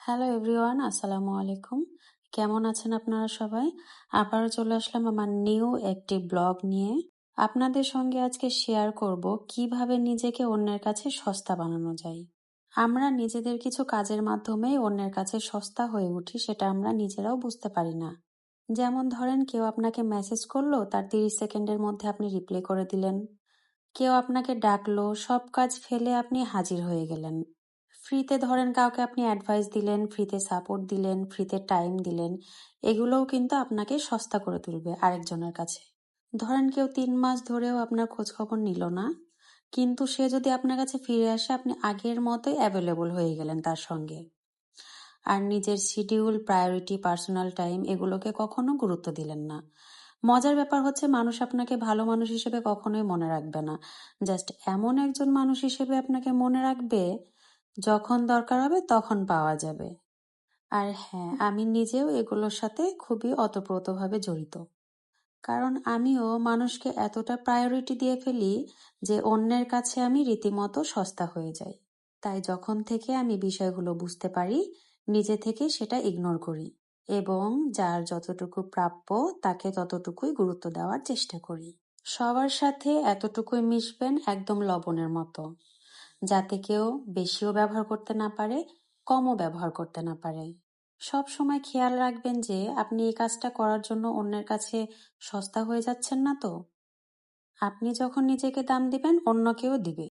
Hello everyone, আসসালামু আলাইকুম। কেমন আছেন আপনারা সবাই? আবারও চলে আসলাম আমার নিউ একটি ব্লগ নিয়ে। আপনাদের সঙ্গে আজকে শেয়ার করব কিভাবে নিজেকে অন্যের কাছে সস্তা বানানো যায়। আমরা নিজেদের কিছু কাজের মাধ্যমেই অন্যের কাছে সস্তা হয়ে উঠি, সেটা আমরা নিজেরাও বুঝতে পারি না। যেমন ধরেন, কেউ আপনাকে মেসেজ করলো, তার 30 সেকেন্ডের মধ্যে আপনি রিপ্লাই করে দিলেন। কেউ আপনাকে ডাকলো, সব কাজ ফেলে আপনি হাজির হয়ে গেলেন। ফ্রিতে ধরেন কাউকে আপনি অ্যাডভাইস দিলেন, ফ্রিতে সাপোর্ট দিলেন, ফ্রিতে টাইম দিলেন, এগুলোও কিন্তু আপনাকে সস্তা করে তুলবে আরেকজনের কাছে। ধরেন কেউ 3 মাস ধরেও আপনার খোঁজ খবর নিল না, কিন্তু সে যদি আপনার কাছে ফিরে আসে, আপনি আগের মতোই অ্যাভেলেবল হয়ে গেলেন তার সঙ্গে। আর নিজের শিডিউল, প্রায়োরিটি, পার্সোনাল টাইম এগুলোকে কখনো গুরুত্ব দিলেন না। মজার ব্যাপার হচ্ছে, মানুষ আপনাকে ভালো মানুষ হিসেবে কখনোই মনে রাখবে না। জাস্ট এমন একজন মানুষ হিসেবে আপনাকে মনে রাখবে, যখন দরকার হবে তখন পাওয়া যাবে। আর হ্যাঁ, আমি নিজেও এগুলোর সাথে খুবই ওতপ্রোতভাবে জড়িত। কারণ আমিও মানুষকে এতটা প্রায়োরিটি দিয়ে ফেলি যে অন্যের কাছে আমি রীতিমতো সস্তা হয়ে যাই। তাই যখন থেকে আমি বিষয়গুলো বুঝতে পারি, নিজে থেকে সেটা ইগনোর করি এবং যার যতটুকু প্রাপ্য তাকে ততটুকুই গুরুত্ব দেওয়ার চেষ্টা করি। সবার সাথে এতটুকুই মিশবেন, একদম লবণের মতো, যাতে কেউ বেশিও ব্যবহার করতে না পারে, কমও ব্যবহার করতে না পারে। সব সময় খেয়াল রাখবেন যে আপনি এই কাজটা করার জন্য অন্যের কাছে সস্তা হয়ে যাচ্ছেন না তো। আপনি যখন নিজেকে দাম দিবেন, অন্য কেউ দিবে।